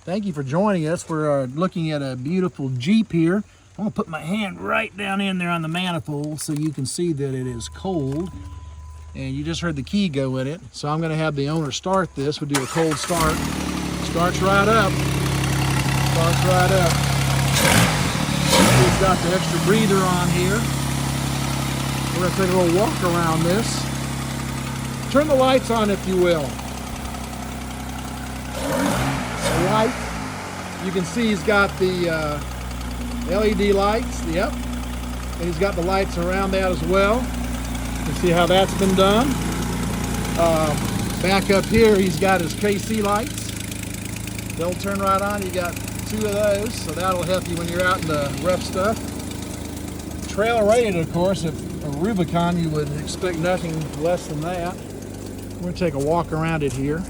Thank you for joining us. We're looking at a beautiful Jeep here. I'm gonna put my hand right down in there on the manifold so you can see that it is cold. And you just heard the key go in it. So I'm gonna have the owner start this. We'll do a cold start. Starts right up. Starts right up. We've got the extra breather on here. We're gonna take a little walk around this. Turn the lights on, if you will. The light, you can see he's got the LED lights, yep. And he's got the lights around that as well. You can see how that's been done. Back up here, he's got his KC lights. They'll turn right on. You got 2 of those, so that'll help you when you're out in the rough stuff. Trailer rated, of course. If a Rubicon, you would expect nothing less than that. We're gonna take a walk around it here.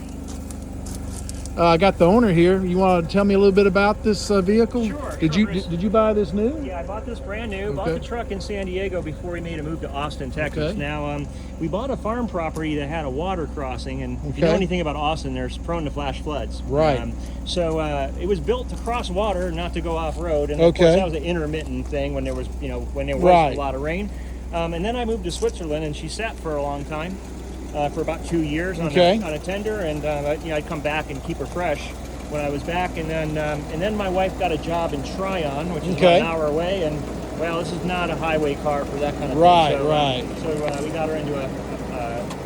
I got the owner here. You want to tell me a little bit about this vehicle? Sure. Did you buy this new? Yeah, I bought this brand new. Okay. Bought the truck in San Diego before we made a move to Austin, Texas. Okay. Now, we bought a farm property that had a water crossing, and if you know Okay. anything about Austin, there's prone to flash floods. Right. So it was built to cross water, not to go off road, and of course that was an intermittent thing when there was, when there was Right. a lot of rain. And then I moved to Switzerland, and she sat for a long time, for about 2 years on a tender, and I'd come back and keep her fresh when I was back, and then my wife got a job in Tryon, which is about an hour away, and well, this is not a highway car for that kind of thing. So we got her into a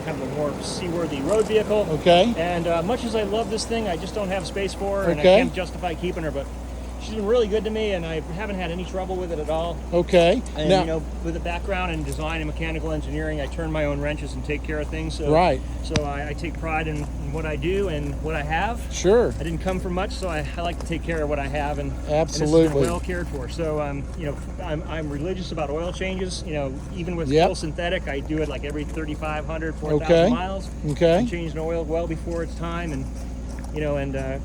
kind of a more seaworthy road vehicle. Okay. And much as I love this thing, I just don't have space for her, and I can't justify keeping her, but she's been really good to me, and I haven't had any trouble with it at all. Okay. And now, with a background in design and mechanical engineering, I turn my own wrenches and take care of things. So, So I take pride in what I do and what I have. Sure. I didn't come from much, so I like to take care of what I have, and absolutely, and it's been well cared for. So I'm religious about oil changes. Even with full synthetic, I do it like every 3,500, 4,000 miles. Okay. I'm changing oil well before it's time, and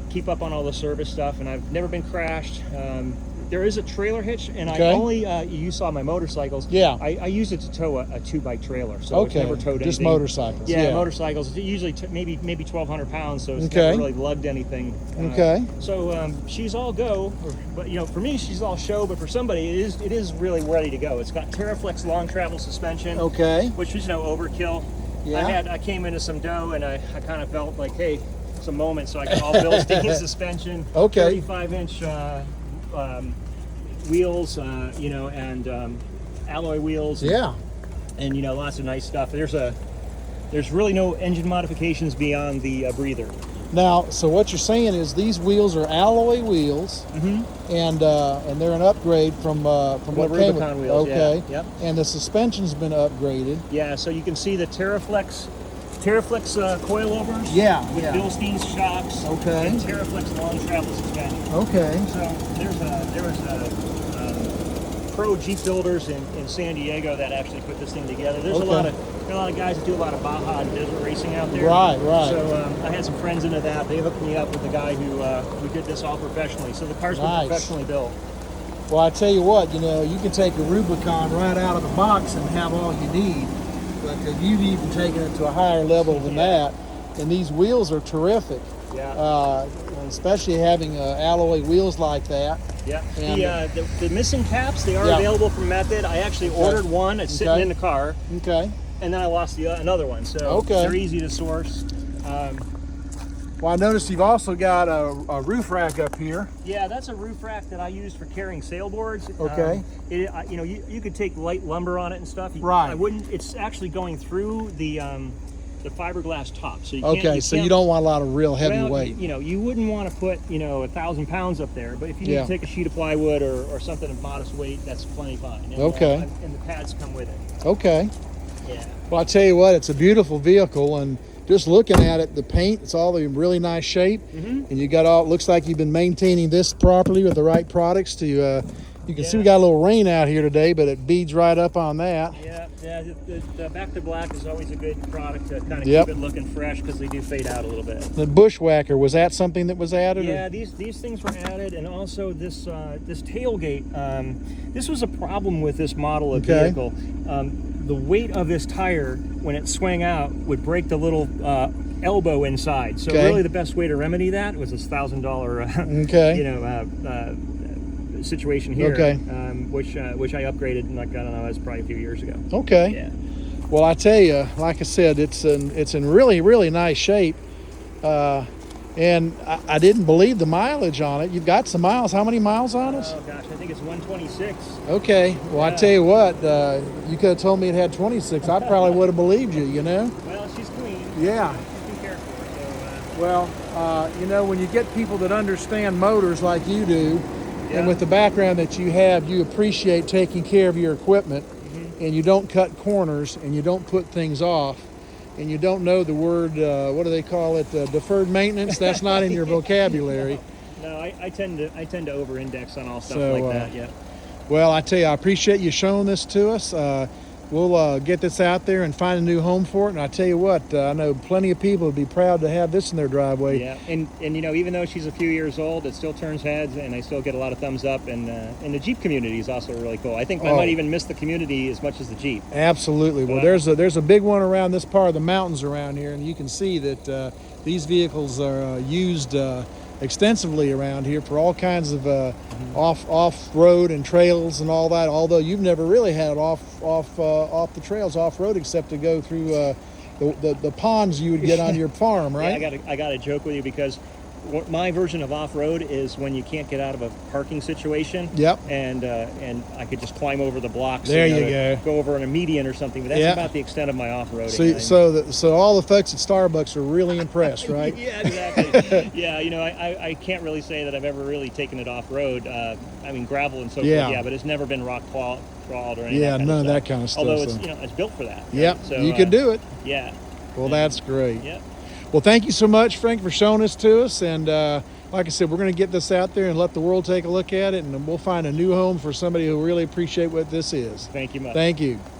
keep up on all the service stuff, and I've never been crashed. There is a trailer hitch, and I only, you saw my motorcycles. Yeah. I use it to tow a 2-bike trailer, so it's never towed anything. Just motorcycles. Yeah, motorcycles. It's usually maybe 1,200 pounds, so it's never really lugged anything. So she's all go, but for me she's all show, but for somebody it is really ready to go. It's got TerraFlex long travel suspension. Which was overkill. Yeah. I came into some dough, and I kind of felt like, hey, some moment, so I got all Bilstein suspension, 35-inch wheels, and alloy wheels. And lots of nice stuff. There's really no engine modifications beyond the breather. Now, so what you're saying is these wheels are alloy wheels, and they're an upgrade from what Rubicon wheels. Okay. Yep. And the suspension's been upgraded. Yeah. So you can see the TerraFlex coilovers. With Bilstein shocks. And TerraFlex long travel suspension. So there was a pro Jeep builders in San Diego that actually put this thing together. There's a lot of guys that do a lot of Baja and desert racing out there. Right. So I had some friends into that. They hooked me up with the guy who did this all professionally. So the car's been professionally built. Well, I tell you what, you can take a Rubicon right out of the box and have all you need. But you've even taken it to a higher level than that, and these wheels are terrific. Especially having alloy wheels like that. And the missing caps, they are available from Method. I actually ordered one. It's sitting in the car. And then I lost another one, so they're easy to source. Well, I noticed you've also got a roof rack up here. Yeah, that's a roof rack that I use for carrying sailboards. You could take light lumber on it and stuff. I wouldn't. It's actually going through the fiberglass top, so you don't want a lot of real heavy weight. You wouldn't want to put 1,000 pounds up there, but if you need to take a sheet of plywood or something of modest weight, that's plenty fine. And, and the pads come with it. Yeah. Well, I tell you what, it's a beautiful vehicle, and just looking at it, the paint, it's all in really nice shape. And you got all, looks like you've been maintaining this properly with the right products to, you can see we got a little rain out here today, but it beads right up on that. The Back to Black is always a good product to kind of keep it looking fresh, because they do fade out a little bit. The Bushwhacker, was that something that was added? Yeah, these things were added, and also this this tailgate. This was a problem with this model of vehicle. The weight of this tire, when it swung out, would break the little elbow inside. So really the best way to remedy that was this $1,000 you know, situation here, which I upgraded, and I don't know, that's probably a few years ago. Okay. Yeah. Well, I tell you, like I said, it's in really nice shape, and I didn't believe the mileage on it. You've got some miles. How many miles on it? Oh gosh, I think it's 126. Okay. Well, I tell you what, you could have told me it had 26. I probably would have believed you. You know. Well, she's clean. Yeah. She's been cared for. So, well, you know, when you get people that understand motors like you do, and with the background that you have, you appreciate taking care of your equipment. And you don't cut corners, and you don't put things off, and you don't know the word, what do they call it, deferred maintenance? That's not in your vocabulary. No, I tend to over-index on all stuff like that. Yeah. Well, I tell you, I appreciate you showing this to us. We'll get this out there and find a new home for it. And I tell you what, I know plenty of people would be proud to have this in their driveway. Yeah, and you know, even though she's a few years old, it still turns heads, and I still get a lot of thumbs up. And the Jeep community is also really cool. I think I might even miss the community as much as the Jeep. Absolutely. Well, there's a big one around this part of the mountains around here, and you can see that these vehicles are used extensively around here for all kinds of off-road and trails and all that. Although you've never really had off the trails off-road except to go through the ponds you would get on your farm, right? Yeah, I got to joke with you because my version of off-road is when you can't get out of a parking situation. Yep. And I could just climb over the blocks. There you go. Go over on a median or something. But that's about the extent of my off-roading. So all the folks at Starbucks are really impressed, right? Yeah, exactly. Yeah, you know, I can't really say that I've ever really taken it off-road. I mean, gravel and so forth. Yeah, but it's never been rock crawled or anything. Yeah, none of that kind of stuff. Although it's it's built for that. Yep. Right? So you could do it. Yeah. Well, that's great. Yeah. Well, thank you so much, Frank, for showing this to us. And like I said, we're going to get this out there and let the world take a look at it, and we'll find a new home for somebody who really appreciate what this is. Thank you much. Thank you.